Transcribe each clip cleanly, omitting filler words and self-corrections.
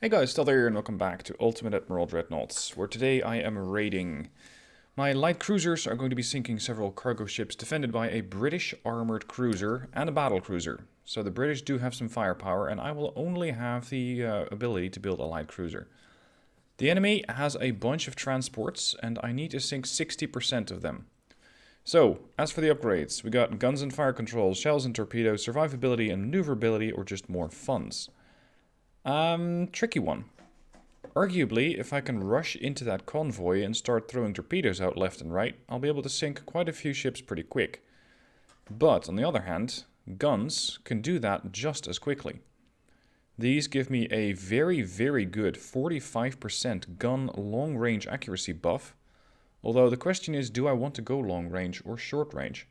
Hey guys, Stealth here and welcome back to Ultimate Admiral Dreadnoughts, where today I am raiding. My light cruisers are going to be sinking several cargo ships defended by a British armoured cruiser and a battle cruiser. So the British do have some firepower and I will only have the ability to build a light cruiser. The enemy has a bunch of transports and I need to sink 60% of them. So, as for the upgrades, we got guns and fire control, shells and torpedoes, survivability and maneuverability, or just more funds. Tricky one. Arguably, if I can rush into that convoy and start throwing torpedoes out left and right, I'll be able to sink quite a few ships pretty quick. But, on the other hand, guns can do that just as quickly. These give me a very, very good 45% gun long-range accuracy buff, although the question is, do I want to go long-range or short-range?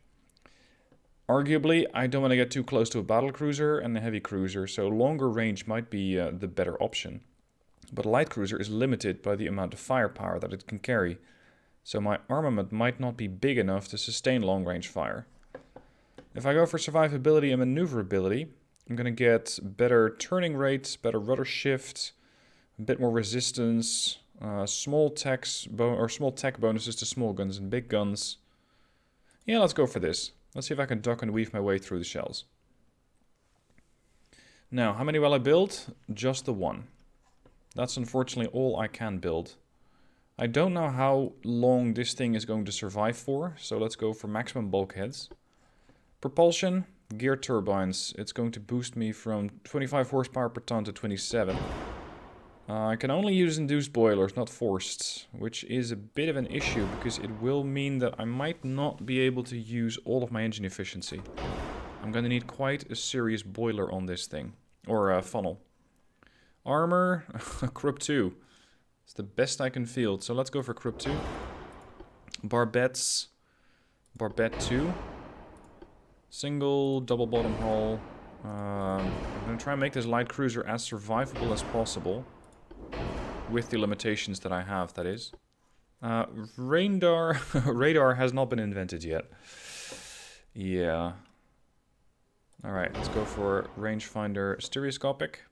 Arguably, I don't want to get too close to a battle cruiser and a heavy cruiser, so longer range might be the better option. But a light cruiser is limited by the amount of firepower that it can carry, so my armament might not be big enough to sustain long-range fire. If I go for survivability and maneuverability, I'm going to get better turning rates, better rudder shift, a bit more resistance, small tech bonuses to small guns and big guns. Yeah, let's go for this. Let's see if I can duck and weave my way through the shells. Now, how many will I build? Just the one. That's unfortunately all I can build. I don't know how long this thing is going to survive for, so let's go for maximum bulkheads. Propulsion, gear turbines. It's going to boost me from 25 horsepower per ton to 27. I can only use induced boilers, not forced, which is a bit of an issue because it will mean that I might not be able to use all of my engine efficiency. I'm going to need quite a serious boiler on this thing, or funnel. Armor, Krupp 2. It's the best I can field, so let's go for Krupp 2. Barbettes, Barbette 2. Single, double bottom hull. I'm going to try and make this light cruiser as survivable as possible. With the limitations that I have, that is. Radar has not been invented yet. Yeah. Alright, let's go for rangefinder stereoscopic.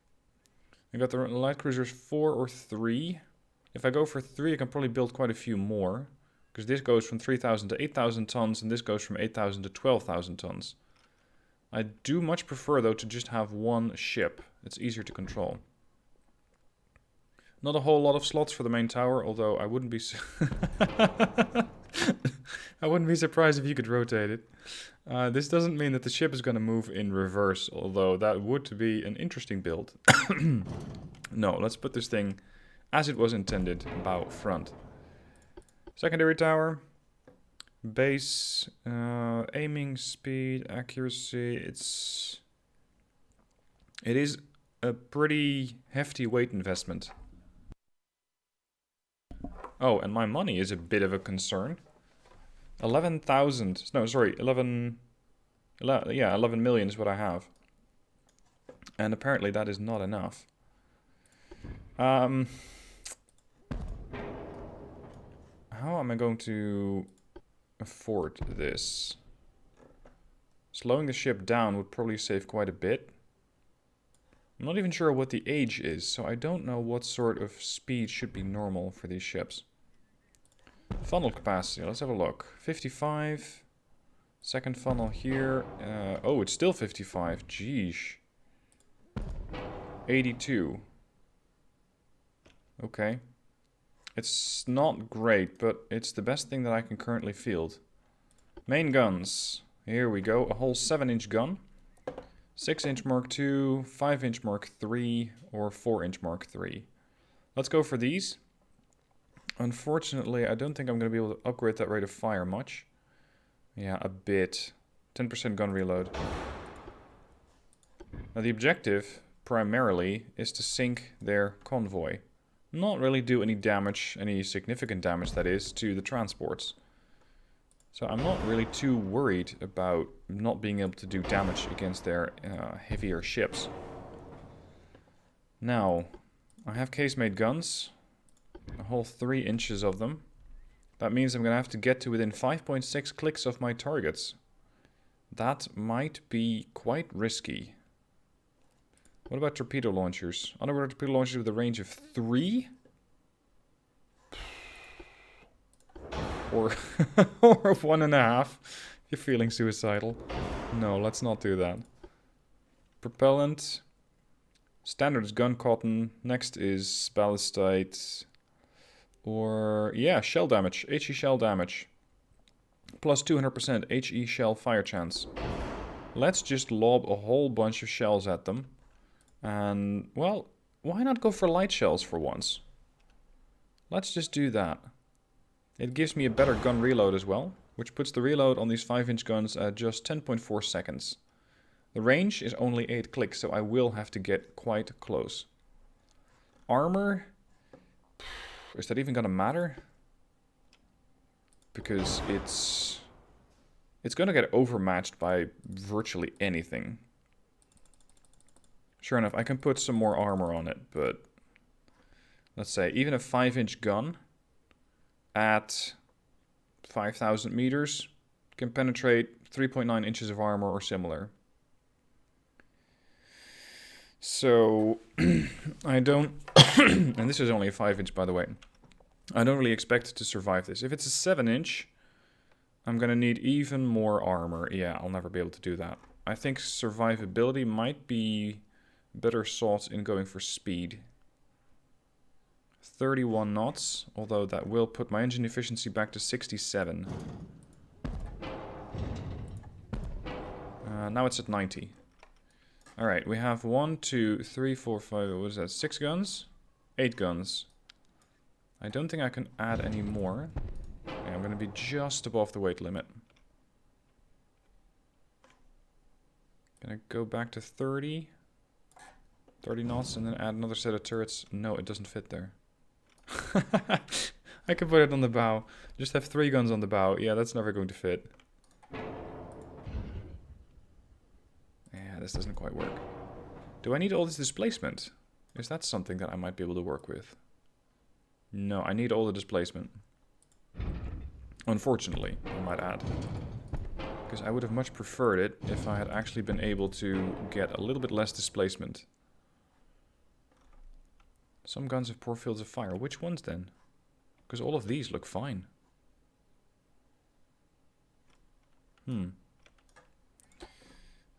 I got the light cruisers 4 or 3. If I go for 3, I can probably build quite a few more. Because this goes from 3,000 to 8,000 tons, and this goes from 8,000 to 12,000 tons. I do much prefer, though, to just have one ship. It's easier to control. Not a whole lot of slots for the main tower, although I wouldn't be I wouldn't be surprised if you could rotate it. This doesn't mean that the ship is going to move in reverse, although that would be an interesting build. No, let's put this thing as it was intended, bow front. Secondary tower. Base, aiming speed, accuracy, it is a pretty hefty weight investment. Oh, and my money is a bit of a concern. 11,000. No, sorry, 11 million is what I have. And apparently that is not enough. How am I going to afford this? Slowing the ship down would probably save quite a bit. I'm not even sure what the age is, so I don't know what sort of speed should be normal for these ships. Funnel capacity, let's have a look. 55. Second funnel here. Oh, it's still 55. Jeesh. 82. Okay. It's not great, but it's the best thing that I can currently field. Main guns. Here we go. A whole 7-inch gun. 6-inch Mark II, 5-inch Mark III, or 4-inch Mark III. Let's go for these. Unfortunately, I don't think I'm going to be able to upgrade that rate of fire much. Yeah, a bit. 10% gun reload. Now the objective, primarily, is to sink their convoy. Not really do any damage, any significant damage that is, to the transports. So I'm not really too worried about not being able to do damage against their heavier ships. Now, I have case-made guns. A whole 3 inches of them. That means I'm going to have to get to within 5.6 clicks of my targets. That might be quite risky. What about torpedo launchers? Underwater torpedo launchers with a range of 3? Or, or 1.5, if you're feeling suicidal. No, let's not do that. Propellant. Standard is gun cotton. Next is ballistite. Or, yeah, shell damage. HE shell damage. Plus 200% HE shell fire chance. Let's just lob a whole bunch of shells at them. And, well, why not go for light shells for once? Let's just do that. It gives me a better gun reload as well, which puts the reload on these 5-inch guns at just 10.4 seconds. The range is only 8 clicks, so I will have to get quite close. Armor? Is that even gonna matter? Because it's gonna get overmatched by virtually anything. Sure enough, I can put some more armor on it, but let's say even a 5-inch gun at 5,000 meters can penetrate 3.9 inches of armor or similar. So I don't, and this is only a 5-inch by the way, I don't really expect to survive this. If it's a 7-inch, I'm gonna need even more armor. Yeah, I'll never be able to do that. I think survivability might be better sought in going for speed. 31 knots, although that will put my engine efficiency back to 67. Now it's at 90. Alright, we have 1, 2, 3, 4, 5, what is that, 6 guns? 8 guns. I don't think I can add any more. Yeah, I'm going to be just above the weight limit. Gonna go back to 30. 30 knots and then add another set of turrets. No, it doesn't fit there. I can put it on the bow. Just have 3 guns on the bow. Yeah, that's never going to fit. Yeah, this doesn't quite work. Do I need all this displacement? Is that something that I might be able to work with? No, I need all the displacement. Unfortunately, I might add. Because I would have much preferred it if I had actually been able to get a little bit less displacement. Some guns have poor fields of fire. Which ones then? Because all of these look fine.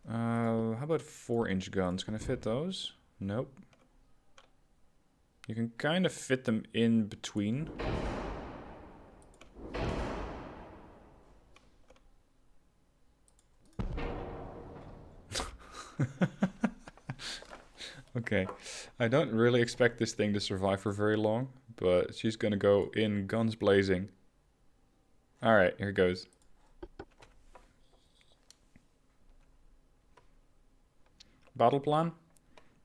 How about 4-inch guns? Can I fit those? Nope. You can kind of fit them in between. Okay, I don't really expect this thing to survive for very long, but she's gonna go in guns blazing. Alright, here goes. Battle plan.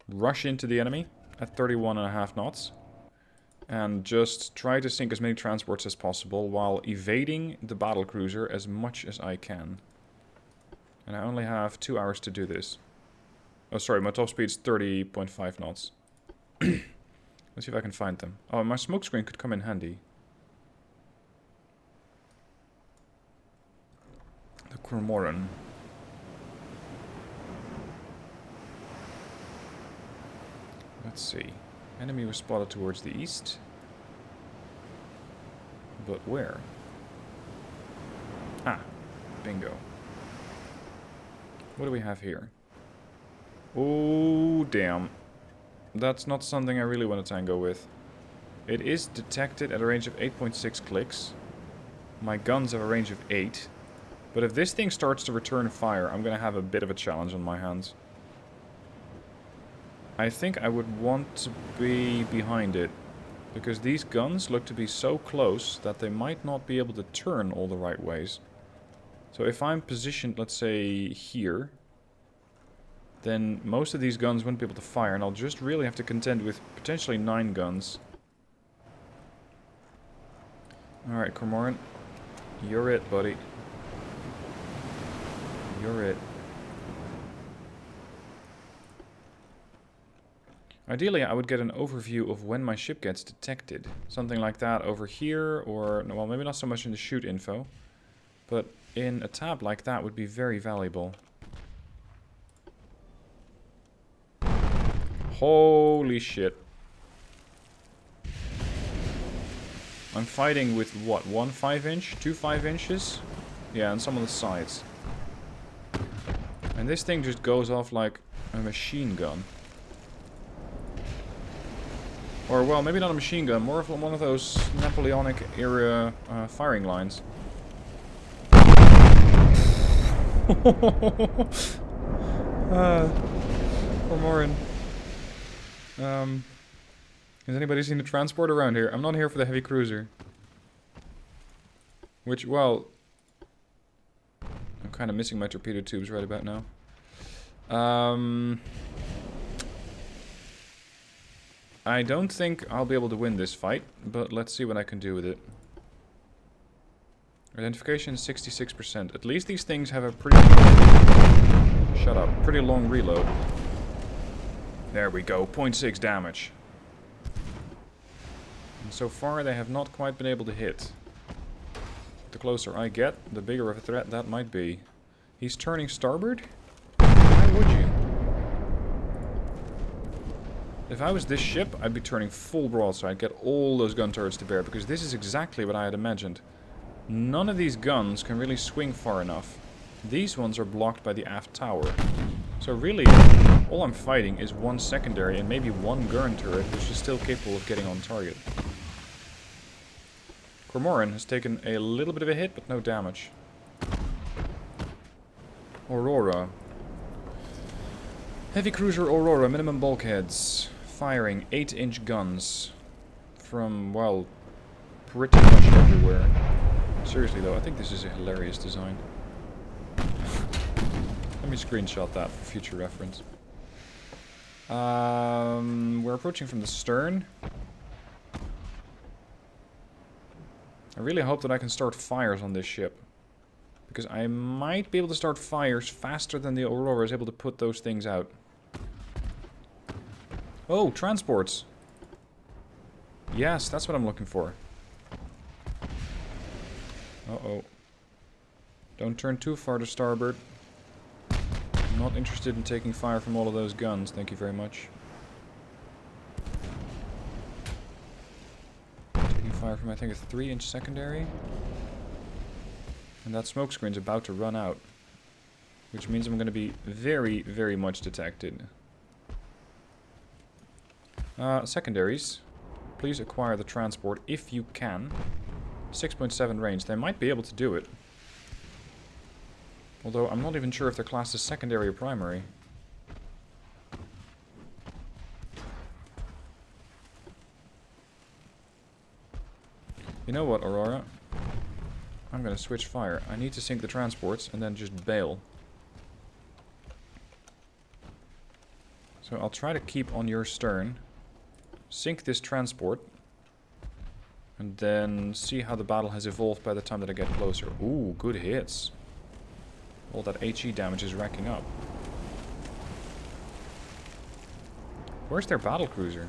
Rush into the enemy at 31.5 knots. And just try to sink as many transports as possible while evading the battlecruiser as much as I can. And I only have 2 hours to do this. Oh, sorry, my top speed's 30.5 knots. Let's see if I can find them. Oh, my smoke screen could come in handy. The Cormoran. Let's see. Enemy was spotted towards the east. But where? Ah, bingo. What do we have here? Oh, damn. That's not something I really want to tango with. It is detected at a range of 8.6 clicks. My guns have a range of 8. But if this thing starts to return fire, I'm going to have a bit of a challenge on my hands. I think I would want to be behind it. Because these guns look to be so close that they might not be able to turn all the right ways. So if I'm positioned, let's say, here, then most of these guns won't be able to fire, and I'll just really have to contend with potentially 9 guns. Alright, Cormoran. You're it, buddy. You're it. Ideally, I would get an overview of when my ship gets detected. Something like that over here, or, well, maybe not so much in the shoot info, but in a tab like that would be very valuable. Holy shit. I'm fighting with what? One 5-inch? Two 5-inches? Yeah, and some on the sides. And this thing just goes off like a machine gun. Or, well, maybe not a machine gun, more of one of those Napoleonic era firing lines. Morin. Has anybody seen a transport around here? I'm not here for the heavy cruiser. Which, well... I'm kind of missing my torpedo tubes right about now. I don't think I'll be able to win this fight, but let's see what I can do with it. Identification 66%. At least these things have a pretty... Shut up. Pretty long reload. There we go. 0.6 damage. And so far they have not quite been able to hit. The closer I get, the bigger of a threat that might be. He's turning starboard? Why would you? If I was this ship, I'd be turning full broadside, get all those gun turrets to bear, because this is exactly what I had imagined. None of these guns can really swing far enough. These ones are blocked by the aft tower. So really, all I'm fighting is one secondary and maybe one gun turret, which is still capable of getting on target. Cormoran has taken a little bit of a hit, but no damage. Aurora. Heavy cruiser Aurora, minimum bulkheads. Firing 8-inch guns. From, well, pretty much everywhere. Seriously though, I think this is a hilarious design. Let me screenshot that for future reference. We're approaching from the stern. I really hope that I can start fires on this ship. Because I might be able to start fires faster than the Aurora is able to put those things out. Oh, transports. Yes, that's what I'm looking for. Uh-oh. Don't turn too far to starboard. I'm not interested in taking fire from all of those guns, thank you very much. Taking fire from, I think, a 3-inch secondary. And that smoke screen's about to run out. Which means I'm going to be very, very much detected. Secondaries. Please acquire the transport if you can. 6.7 range. They might be able to do it. Although I'm not even sure if they're classed as secondary or primary. You know what, Aurora? I'm gonna switch fire. I need to sink the transports and then just bail. So I'll try to keep on your stern. Sink this transport. And then see how the battle has evolved by the time that I get closer. Ooh, good hits. All that HE damage is racking up. Where's their battle cruiser?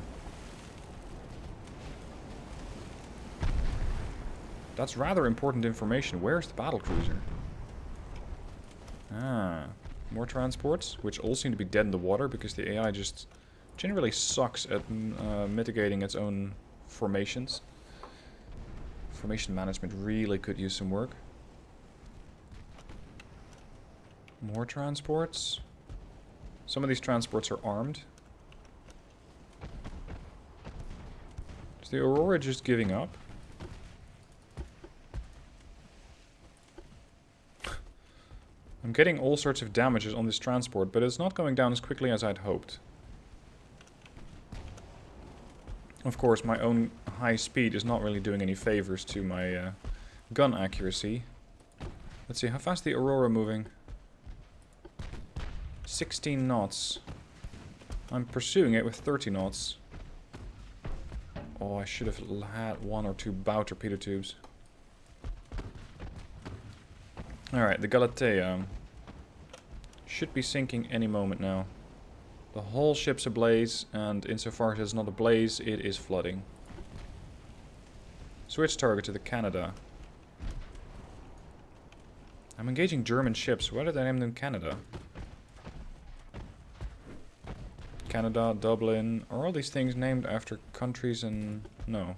That's rather important information. Where's the battle cruiser? Ah, more transports, which all seem to be dead in the water because the AI just generally sucks at mitigating its own formations. Formation management really could use some work. More transports. Some of these transports are armed. Is the Aurora just giving up? I'm getting all sorts of damages on this transport, but it's not going down as quickly as I'd hoped. Of course, my own high speed is not really doing any favors to my gun accuracy. Let's see, how fast the Aurora moving? 16 knots. I'm pursuing it with 30 knots. Oh, I should have had 1 or 2 bow torpedo tubes. Alright, the Galatea should be sinking any moment now. The whole ship's ablaze, and insofar as it's not ablaze, it is flooding. Switch target to the Canada. I'm engaging German ships. Why did I name them Canada? Canada, Dublin. Are all these things named after countries and... No.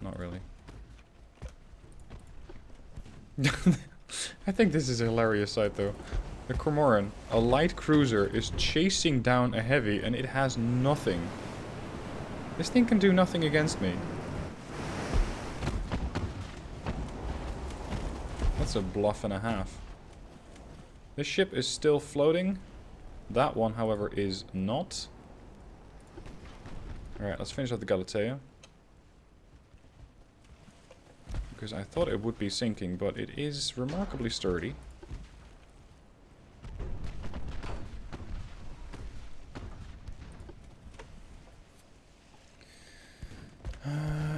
Not really. I think this is a hilarious sight though. The Cormoran, a light cruiser, is chasing down a heavy and it has nothing. This thing can do nothing against me. That's a bluff and a half. This ship is still floating. That one, however, is not. Alright, let's finish off the Galatea. Because I thought it would be sinking, but it is remarkably sturdy.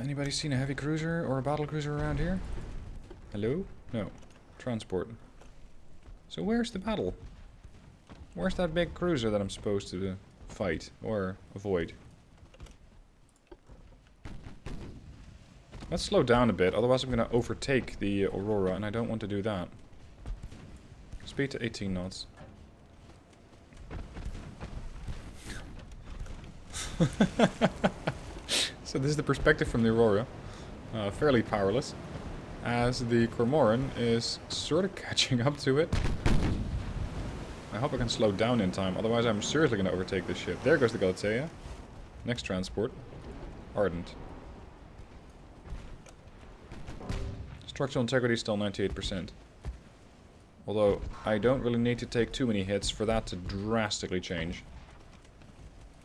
Anybody seen a heavy cruiser or a battle cruiser around here? Hello? No. Transport. So where's the battle? Where's that big cruiser that I'm supposed to fight or avoid? Let's slow down a bit, otherwise I'm going to overtake the Aurora, and I don't want to do that. Speed to 18 knots. So this is the perspective from the Aurora. Fairly powerless. As the Cormoran is sort of catching up to it. I hope I can slow down in time, otherwise I'm seriously going to overtake this ship. There goes the Galatea. Next transport. Ardent. Structural integrity is still 98%. Although, I don't really need to take too many hits for that to drastically change.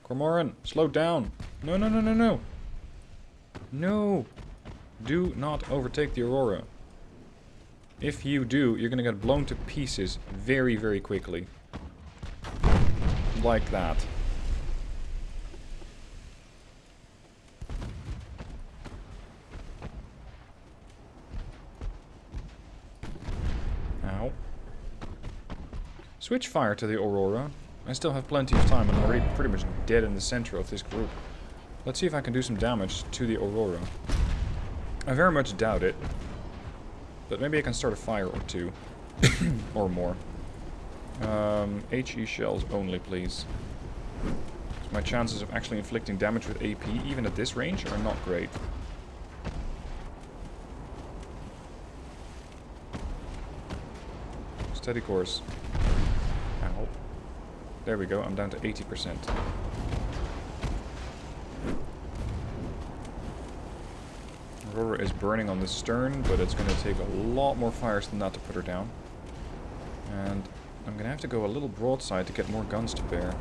Cormoran, slow down! No, no, no, no, no! No! Do not overtake the Aurora. If you do, you're gonna get blown to pieces very, very quickly. Like that. Ow. Switch fire to the Aurora. I still have plenty of time and I'm already pretty much dead in the center of this group. Let's see if I can do some damage to the Aurora. I very much doubt it. But maybe I can start a fire or two. Or more. HE shells only, please. My chances of actually inflicting damage with AP, even at this range, are not great. Steady course. Ow. There we go, I'm down to 80%. Aurora is burning on the stern, but it's going to take a lot more fires than that to put her down. And I'm going to have to go a little broadside to get more guns to bear.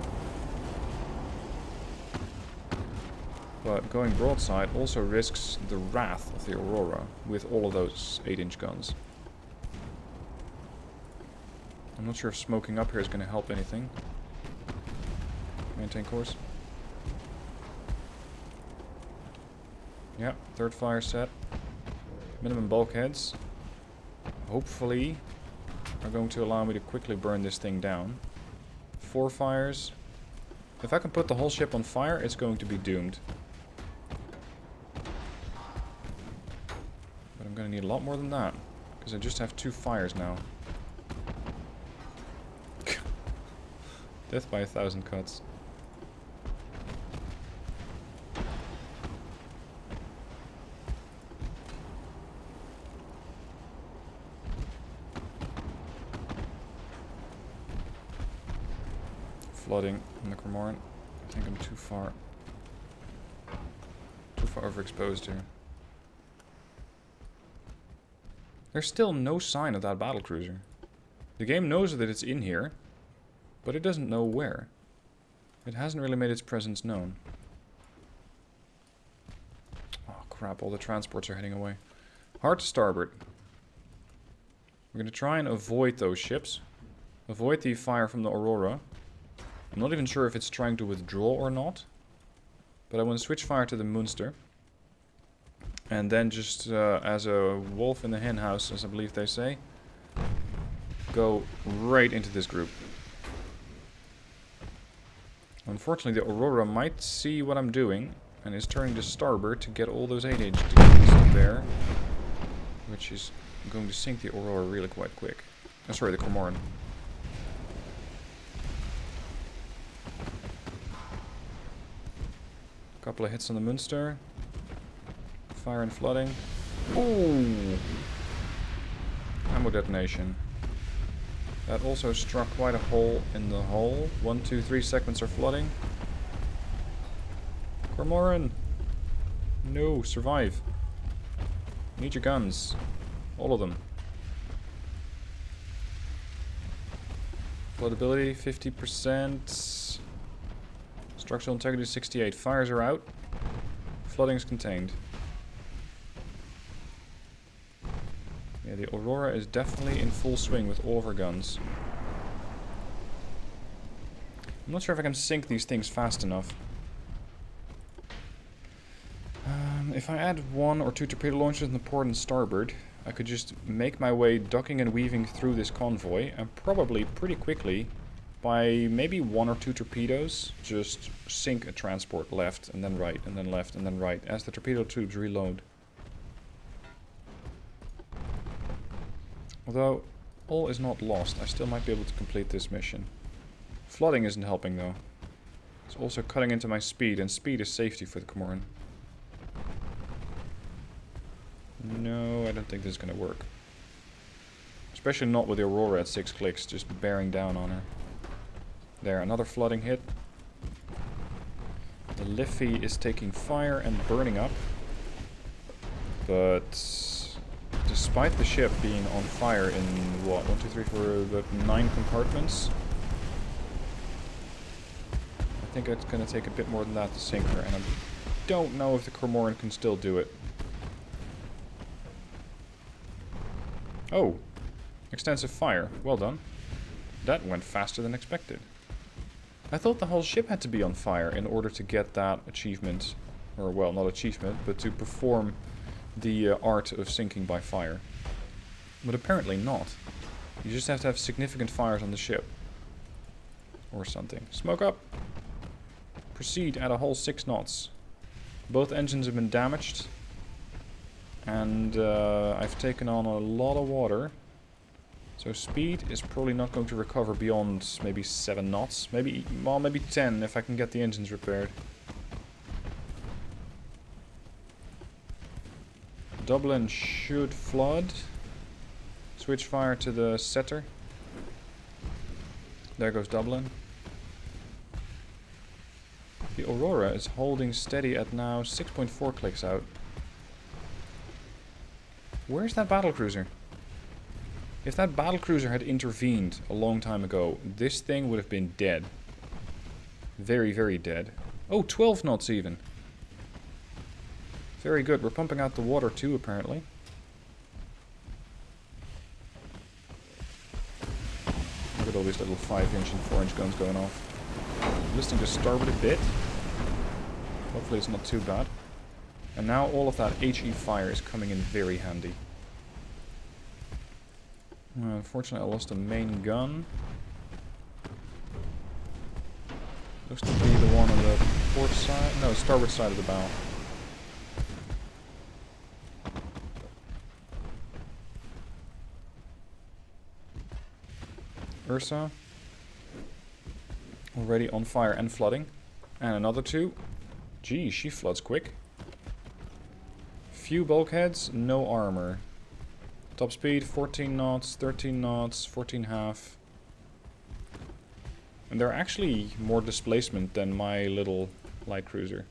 But going broadside also risks the wrath of the Aurora with all of those 8-inch guns. I'm not sure if smoking up here is going to help anything. Maintain course. Yeah, third fire set. Minimum bulkheads. Hopefully are going to allow me to quickly burn this thing down. 4 fires. If I can put the whole ship on fire, it's going to be doomed. But I'm going to need a lot more than that, because I just have 2 fires now. Death by 1,000 cuts. Flooding in the Cormoran. I think I'm too far overexposed here. There's still no sign of that battlecruiser. The game knows that it's in here, but it doesn't know where. It hasn't really made its presence known. Oh crap, all the transports are heading away. Hard to starboard. We're going to try and avoid those ships. Avoid the fire from the Aurora. I'm not even sure if it's trying to withdraw or not. But I want to switch fire to the Munster. And then just as a wolf in the henhouse, as I believe they say, go right into this group. Unfortunately, the Aurora might see what I'm doing and is turning to starboard to get all those 8-inch guns to bear. Which is going to sink the Aurora really quite quick. Oh, sorry, the Cormoran. Couple of hits on the Munster. Fire and flooding. Ooh! Ammo detonation. That also struck quite a hole in the hull. 1, 2, 3 segments are flooding. Cormoran! No, survive. Need your guns. All of them. Floodability 50%. Structural integrity 68. Fires are out. Flooding is contained. Yeah, the Aurora is definitely in full swing with all of her guns. I'm not sure if I can sink these things fast enough. If I add 1 or 2 torpedo launchers in the port and starboard, I could just make my way ducking and weaving through this convoy, and probably pretty quickly, by maybe 1 or 2 torpedoes, just sink a transport left and then right and then left and then right as the torpedo tubes reload. Although all is not lost, I still might be able to complete this mission. Flooding isn't helping though. It's also cutting into my speed, and speed is safety for the Comoran. No, I don't think this is going to work. Especially not with the Aurora at 6 clicks, just bearing down on her. There, another flooding hit. The Liffey is taking fire and burning up. But despite the ship being on fire in, what, 1, 2, 3, 4, about 9 compartments, I think it's going to take a bit more than that to sink her, and I don't know if the Cormoran can still do it. Oh, extensive fire. Well done. That went faster than expected. I thought the whole ship had to be on fire in order to get that achievement. Or, well, not achievement, but to perform the art of sinking by fire. But apparently not. You just have to have significant fires on the ship. Or something. Smoke up! Proceed at a whole 6 knots. Both engines have been damaged. And I've taken on a lot of water. So speed is probably not going to recover beyond maybe 7 knots. Maybe, well, maybe 10 if I can get the engines repaired. Dublin should flood. Switch fire to the setter. There goes Dublin. The Aurora is holding steady at now 6.4 clicks out. Where's that battlecruiser? If that battlecruiser had intervened a long time ago, this thing would have been dead. Very, very dead. Oh, 12 knots even. Very good. We're pumping out the water too, apparently. Look at all these little 5-inch and 4-inch guns going off. Listing to starboard a bit. Hopefully it's not too bad. And now all of that HE fire is coming in very handy. Unfortunately, I lost the main gun. Looks to be the one on the port side. No, starboard side of the bow. Ursa. Already on fire and flooding. And another 2. Gee, she floods quick. Few bulkheads, no armor. Top speed 14 knots, 13 knots, 14.5. And they're actually more displacement than my little light cruiser.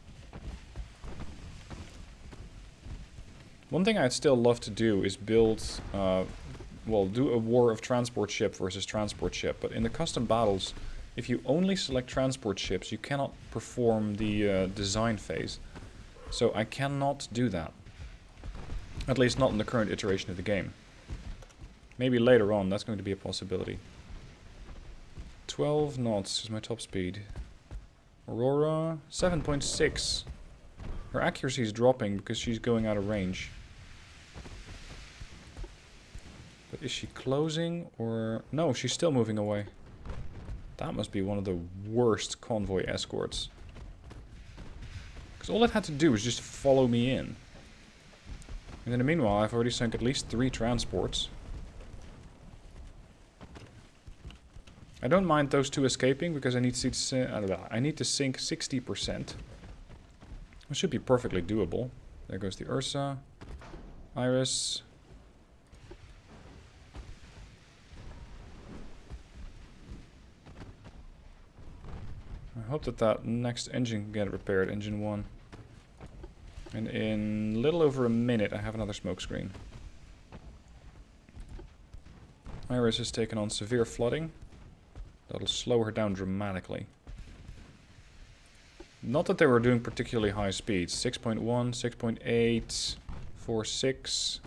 One thing I'd still love to do is build, well, do a war of transport ship versus transport ship. But in the custom battles, if you only select transport ships, you cannot perform the design phase. So I cannot do that. At least not in the current iteration of the game. Maybe later on, that's going to be a possibility. 12 knots is my top speed. Aurora, 7.6. Her accuracy is dropping because she's going out of range. But is she closing or... No, she's still moving away. That must be one of the worst convoy escorts. Because all it had to do was just follow me in. And in the meanwhile, I've already sunk at least 3 transports. I don't mind those 2 escaping because I need to sink 60%. It should be perfectly doable. There goes the Ursa. Iris. I hope that that next engine can get repaired, engine 1. And in a little over a minute I have another smoke screen. Iris has taken on severe flooding. That'll slow her down dramatically. Not that they were doing particularly high speeds. 6.1, 6.8, 4.6.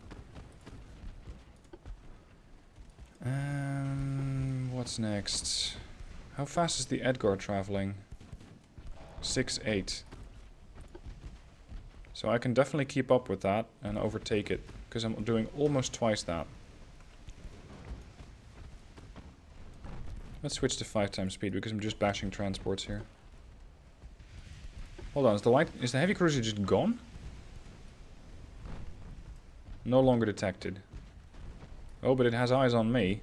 What's next? How fast is the Edgar traveling? 6.8. So I can definitely keep up with that and overtake it, because I'm doing almost twice that. Let's switch to 5 times speed because I'm just bashing transports here. Hold on, is the heavy cruiser just gone? No longer detected. Oh, but it has eyes on me.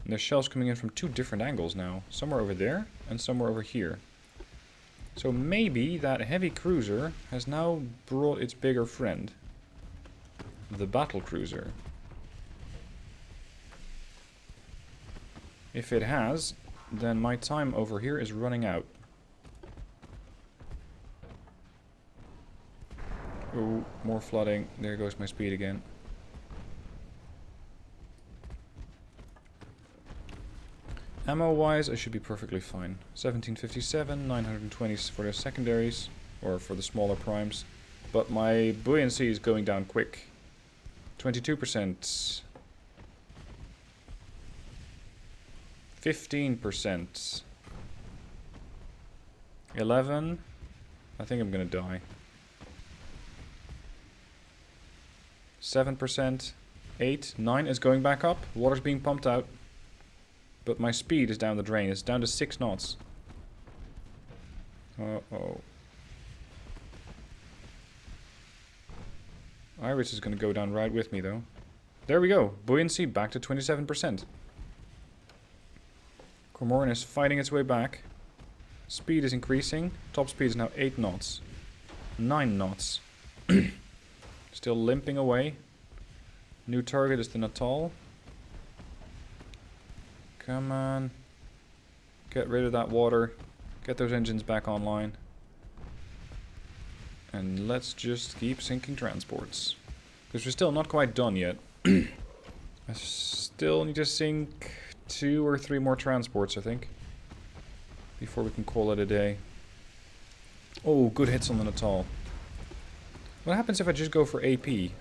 And there's shells coming in from 2 different angles now. Somewhere over there and somewhere over here. So maybe that heavy cruiser has now brought its bigger friend. The battle cruiser. If it has, then my time over here is running out. Oh, more flooding. There goes my speed again. Ammo-wise, I should be perfectly fine. 1757, 920 for the secondaries, or for the smaller primes. But my buoyancy is going down quick. 22%. 15%. 11. I think I'm gonna die. 7%. 8. 9 is going back up. Water's being pumped out. But my speed is down the drain. It's down to 6 knots. Uh-oh. Iris is gonna go down right with me though. There we go. Buoyancy back to 27%. Cormoran is fighting its way back. Speed is increasing. Top speed is now 8 knots. 9 knots. Still limping away. New target is the Natal. Come on. Get rid of that water. Get those engines back online. And let's just keep sinking transports. Because we're still not quite done yet. I still need to sink 2 or 3 more transports, I think. Before we can call it a day. Oh, good hits on the Natal. What happens if I just go for AP?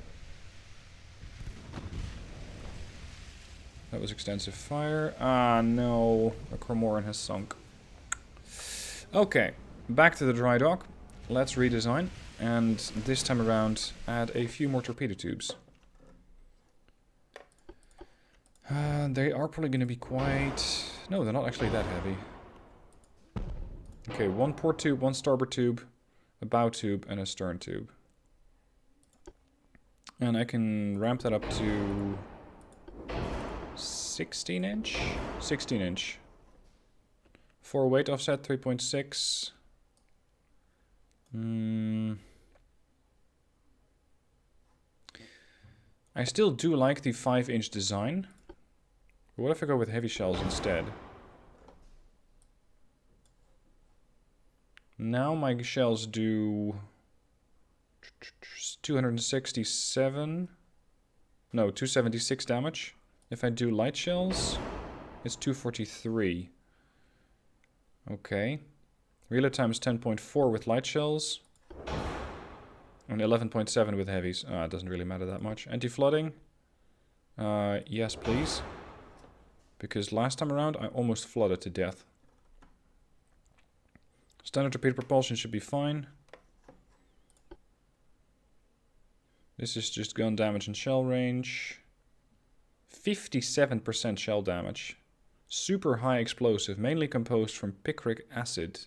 That was extensive fire. Ah, no. The Cormoran has sunk. Okay, back to the dry dock. Let's redesign. And this time around, add a few more torpedo tubes. They are probably going to be quite... No, they're not actually that heavy. Okay, 1 port tube, 1 starboard tube, a bow tube, and a stern tube. And I can ramp that up to 16 inch? 16 inch. 4 weight offset, 3.6. I still do like the 5-inch design. But what if I go with heavy shells instead? Now my shells do 267. No, 276 damage. If I do light shells, it's 243. Okay. Reload time is 10.4 with light shells. And 11.7 with heavies. It doesn't really matter that much. Anti-flooding? Yes, please. Because last time around, I almost flooded to death. Standard torpedo propulsion should be fine. This is just gun damage and shell range. 57% shell damage. Super high explosive, mainly composed from picric acid.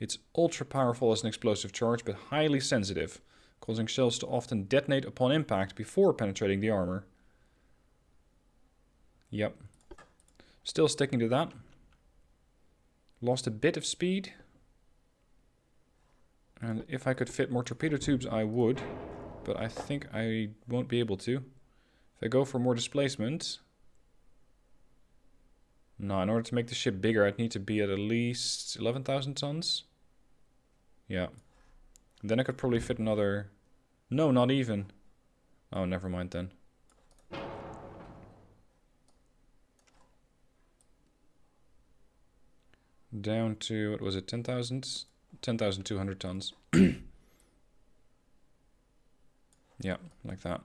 It's ultra powerful as an explosive charge, but highly sensitive, causing shells to often detonate upon impact before penetrating the armor. Yep. Still sticking to that. Lost a bit of speed. And if I could fit more torpedo tubes, I would. But I think I won't be able to. If I go for more displacement... No, in order to make the ship bigger, I'd need to be at least 11,000 tons. Yeah. And then I could probably fit another... No, not even. Oh, never mind then. Down to, what was it, 10,000? 10,200 tons. Yeah, like that.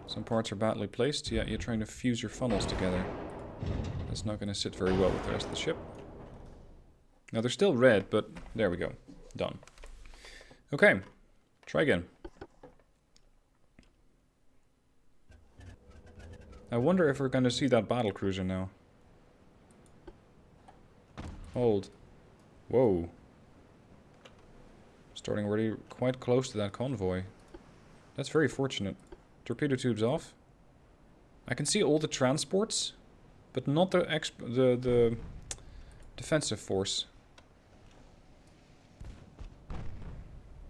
Some parts are badly placed. Yeah, you're trying to fuse your funnels together. That's not going to sit very well with the rest of the ship. Now, they're still red, but there we go. Done. Okay, try again. I wonder if we're going to see that battlecruiser now. Hold. Whoa. Starting already quite close to that convoy. That's very fortunate. Torpedo tubes off. I can see all the transports, but not the defensive force.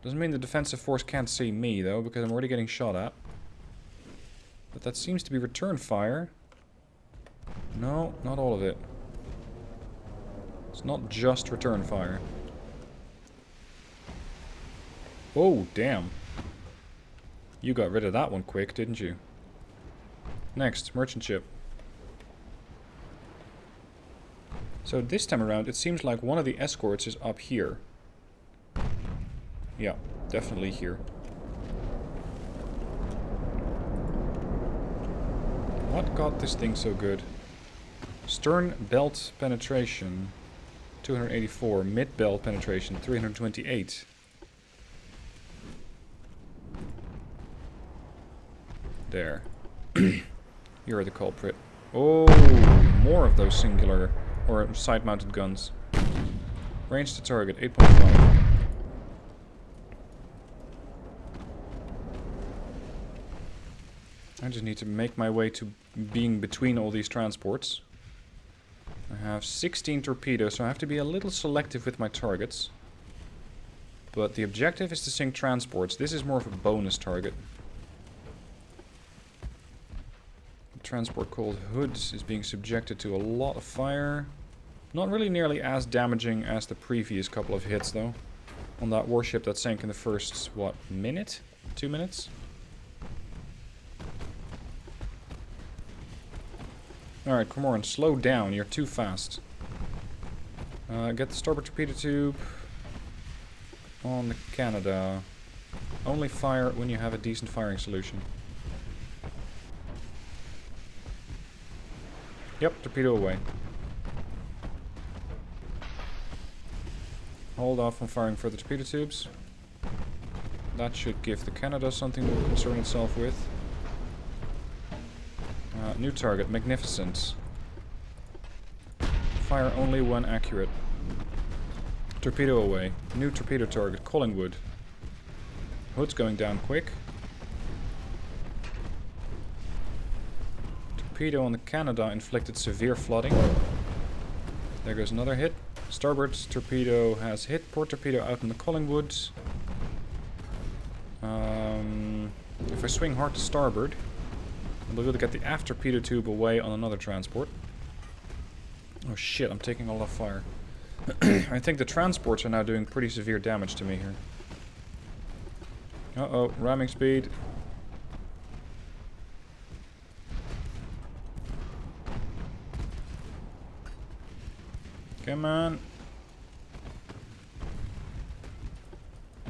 Doesn't mean the defensive force can't see me, though, because I'm already getting shot at. But that seems to be return fire. No, not all of it. It's not just return fire. Oh, damn. You got rid of that one quick, didn't you? Next, merchant ship. So this time around, it seems like one of the escorts is up here. Yeah, definitely here. What got this thing so good? Stern belt penetration, 284. Mid belt penetration, 328. There. You're the culprit. Oh, more of those singular or side-mounted guns. Range to target, 8.5. I just need to make my way to being between all these transports. I have 16 torpedoes, so I have to be a little selective with my targets. But the objective is to sink transports. This is more of a bonus target. The transport called Hoods is being subjected to a lot of fire. Not really nearly as damaging as the previous couple of hits, though. On that warship that sank in the first, what, minute? 2 minutes? Alright, come on, slow down, you're too fast. Get the starboard torpedo tube on the Canada. Only fire when you have a decent firing solution. Yep, torpedo away. Hold off on firing further torpedo tubes. That should give the Canada something to concern itself with. New target, Magnificent. Fire only when accurate. Torpedo away. New torpedo target, Collingwood. Hood's going down quick. Torpedo on the Canada inflicted severe flooding. There goes another hit. Starboard torpedo has hit port torpedo out on the Collingwood. If I swing hard to starboard, I'll be able to get the aft torpedo tube away on another transport. Oh shit, I'm taking a lot of fire. I think the transports are now doing pretty severe damage to me here. Uh-oh, ramming speed. Come on.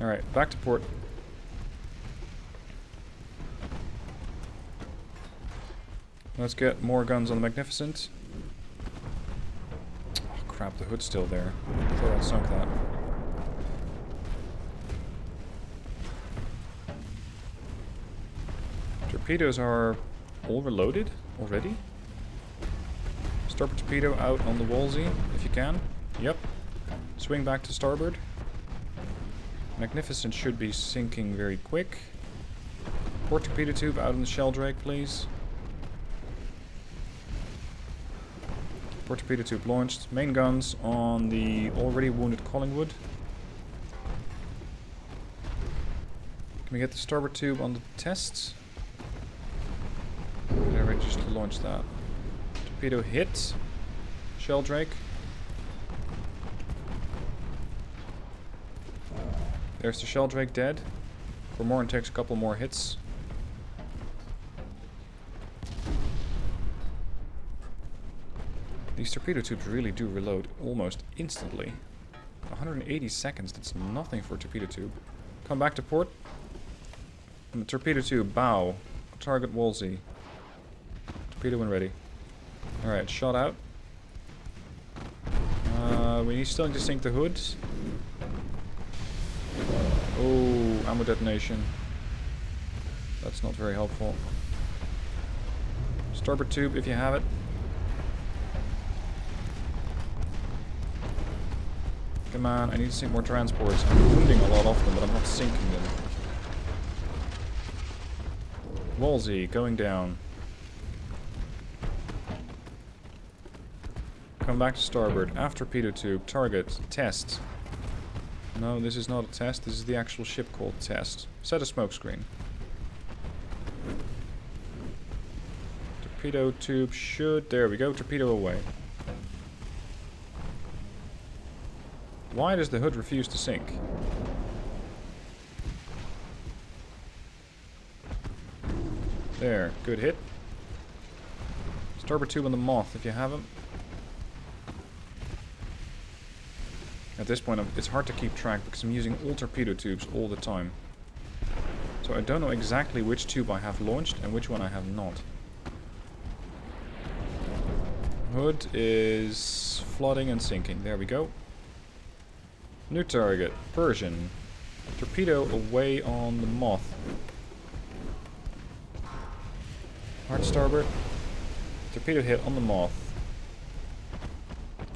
Alright, back to port. Let's get more guns on the Magnificent. Oh crap, the hood's still there. I thought I'd sunk that. Torpedoes are all reloaded already? Starboard torpedo out on the Wolsey, if you can. Yep. Swing back to starboard. Magnificent should be sinking very quick. Port torpedo tube out on the Sheldrake, please. Port torpedo tube launched. Main guns on the already wounded Collingwood. Can we get the starboard tube on the tests? Did I already just launch that? Torpedo hit. Sheldrake. There's the Sheldrake dead. Cormoran takes a couple more hits. These torpedo tubes really do reload almost instantly. 180 seconds, that's nothing for a torpedo tube. Come back to port. And the torpedo tube, bow. Target Wolsey. Torpedo when ready. Alright, shot out. We still need to sink the hoods. Oh, ammo detonation. That's not very helpful. Starboard tube if you have it. Come on, I need to sink more transports. I'm wounding a lot of them, but I'm not sinking them. Wolsey, going down. Come back to starboard. Aft torpedo tube. Target. Test. No, this is not a test. This is the actual ship called test. Set a smoke screen. Torpedo tube should... There we go. Torpedo away. Why does the hood refuse to sink? There. Good hit. Starboard tube on the Moth if you have them. At this point, it's hard to keep track because I'm using all torpedo tubes all the time. So I don't know exactly which tube I have launched and which one I have not. Hood is flooding and sinking. There we go. New target. Persian. Torpedo away on the Moth. Hard starboard. Torpedo hit on the Moth.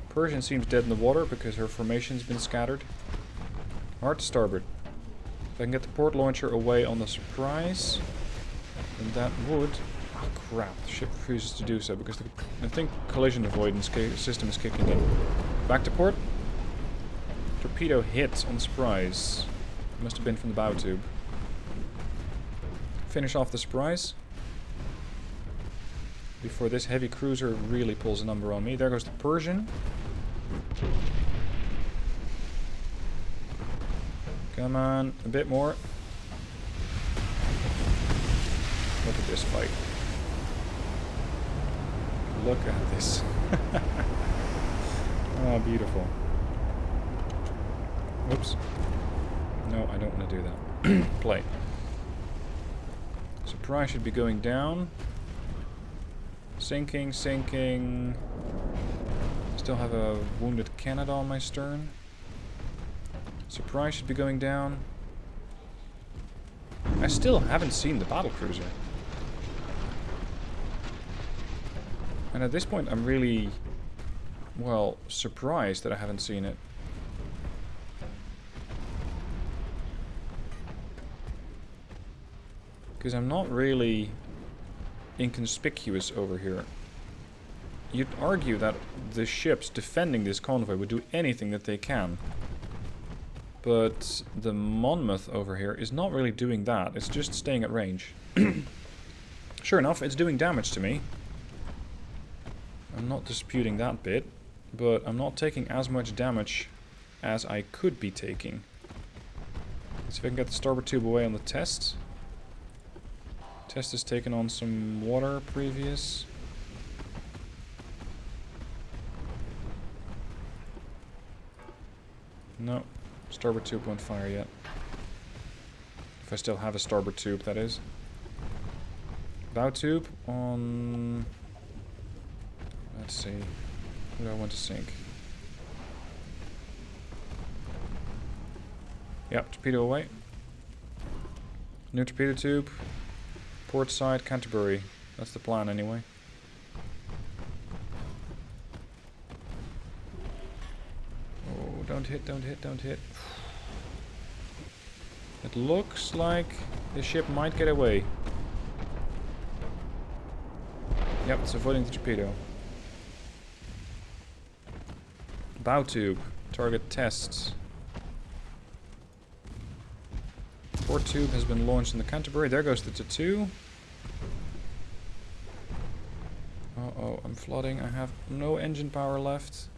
Persian seems dead in the water because her formation's been scattered. Hard to starboard. If I can get the port launcher away on the Surprise, then that would... Oh crap, the ship refuses to do so because I think collision avoidance system is kicking in. Back to port. Torpedo hit on the Surprise. Must have been from the bow tube. Finish off the Surprise. Before this heavy cruiser really pulls a number on me. There goes the Persian. Come on, a bit more. Look at this fight. Look at this. Oh, beautiful. Oops. No, I don't want to do that. Play. Surprise should be going down. Sinking, sinking. Still have a wounded Canada on my stern. Surprise should be going down. I still haven't seen the battlecruiser. And at this point I'm really, well, surprised that I haven't seen it. Because I'm not really inconspicuous over here. You'd argue that the ships defending this convoy would do anything that they can. But the Monmouth over here is not really doing that. It's just staying at range. Sure enough, it's doing damage to me. I'm not disputing that bit. But I'm not taking as much damage as I could be taking. Let's see if I can get the starboard tube away on the test. Test has taken on some water previous. No, starboard tube won't fire yet. If I still have a starboard tube, that is. Bow tube on... Let's see. Who do I want to sink? Yep, torpedo away. New torpedo tube. Port side, Canterbury. That's the plan anyway. Oh, don't hit, don't hit, don't hit. It looks like the ship might get away. Yep, it's avoiding the torpedo. Bow tube. Target tests. Port tube has been launched in the Canterbury. There goes the T2. Uh-oh, I'm flooding. I have no engine power left.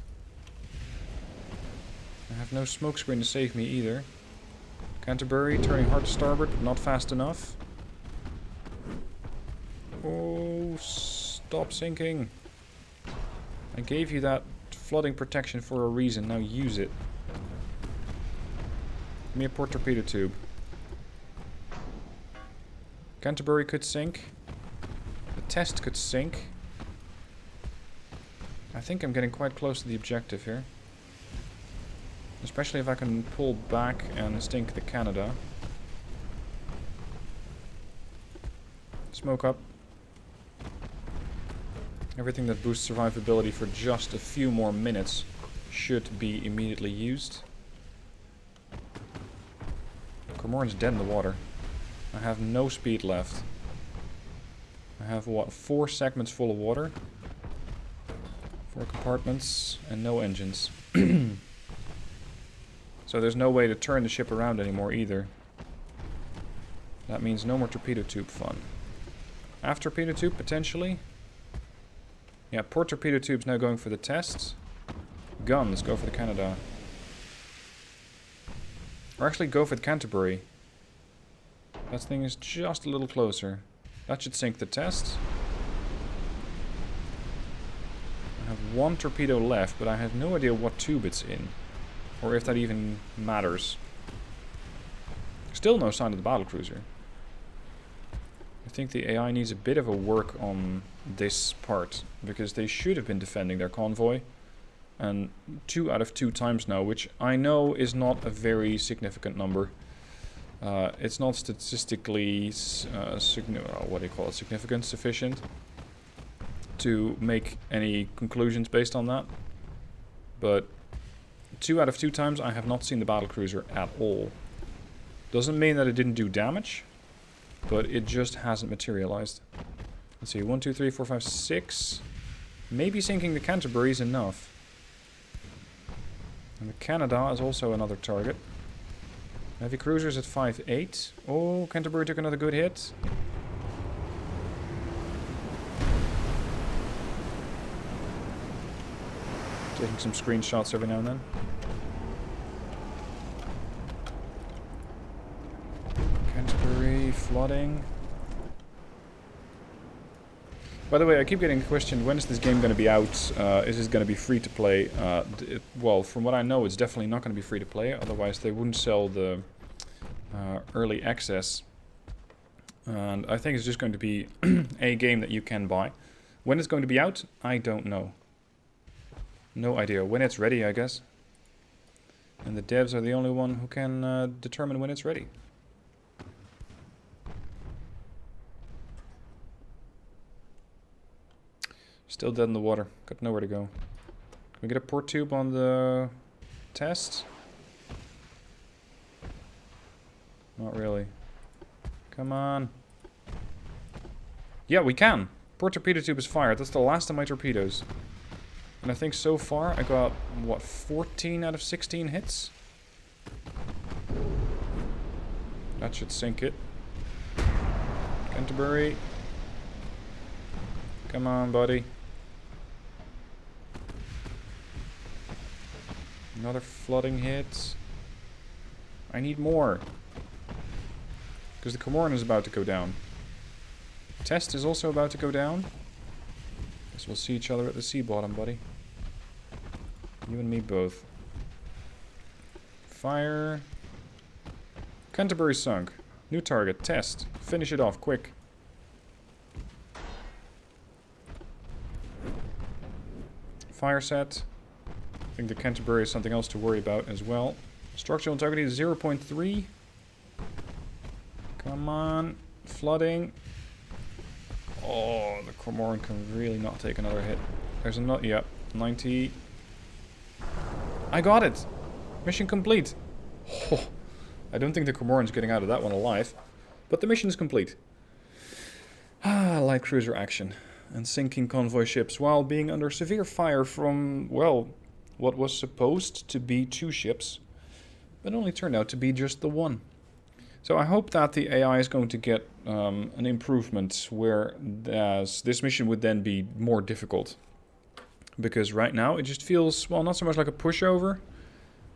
I have no smoke screen to save me either. Canterbury turning hard to starboard, but not fast enough. Oh, stop sinking. I gave you that flooding protection for a reason. Now use it. Give me a port torpedo tube. Canterbury could sink. The test could sink. I think I'm getting quite close to the objective here. Especially if I can pull back and stink the Canada. Smoke up. Everything that boosts survivability for just a few more minutes should be immediately used. Cormoran's dead in the water. I have no speed left. I have, what, 4 segments full of water? 4 compartments and no engines. So there's no way to turn the ship around anymore either. That means no more torpedo tube fun. Half torpedo tube, potentially? Yeah, port torpedo tube's now going for the tests. Guns go for the Canada. Or actually go for the Canterbury. That thing is just a little closer. That should sink the test. I have 1 torpedo left, but I have no idea what tube it's in. Or if that even matters. Still no sign of the battlecruiser. I think the AI needs a bit of a work on this part, because they should have been defending their convoy. And 2 out of 2 times now, which I know is not a very significant number. It's not statistically significant, sufficient to make any conclusions based on that. But 2 out of 2 times I have not seen the battlecruiser at all. Doesn't mean that it didn't do damage, but it just hasn't materialized. Let's see, 1, 2, 3, 4, 5, 6. Maybe sinking the Canterbury is enough. And the Canada is also another target. Heavy cruisers at 5-8. Oh, Canterbury took another good hit. Taking some screenshots every now and then. Canterbury flooding. By the way, I keep getting questioned, when is this game going to be out? Is this going to be free to play? Well, from what I know, it's definitely not going to be free to play. Otherwise, they wouldn't sell the early access. And I think it's just going to be a game that you can buy. When it's going to be out, I don't know. No idea. When it's ready, I guess. And the devs are the only one who can determine when it's ready. Still dead in the water. Got nowhere to go. Can we get a port tube on the test? Not really. Come on. Yeah, we can. Port torpedo tube is fired. That's the last of my torpedoes. And I think so far I got, what, 14 out of 16 hits? That should sink it. Canterbury. Come on, buddy. Another flooding hit. I need more. Because the Cormoran is about to go down. Test is also about to go down. Guess we'll see each other at the sea bottom, buddy. You and me both. Fire. Canterbury sunk. New target. Test. Finish it off, quick. Fire set. I think the Canterbury is something else to worry about as well. Structural integrity is 0.3. Come on. Flooding. Oh, the Cormoran can really not take another hit. There's another, yeah, 90. I got it! Mission complete. Oh, I don't think the Cormoran's getting out of that one alive. But the mission is complete. Ah, light cruiser action. And sinking convoy ships while being under severe fire from, well, what was supposed to be 2 ships, but only turned out to be just the 1. So I hope that the AI is going to get an improvement where this mission would then be more difficult. Because right now it just feels, well, not so much like a pushover,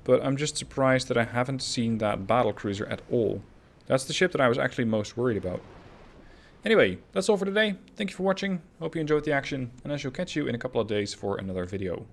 but I'm just surprised that I haven't seen that battlecruiser at all. That's the ship that I was actually most worried about. Anyway, that's all for today. Thank you for watching. Hope you enjoyed the action, and I shall catch you in a couple of days for another video.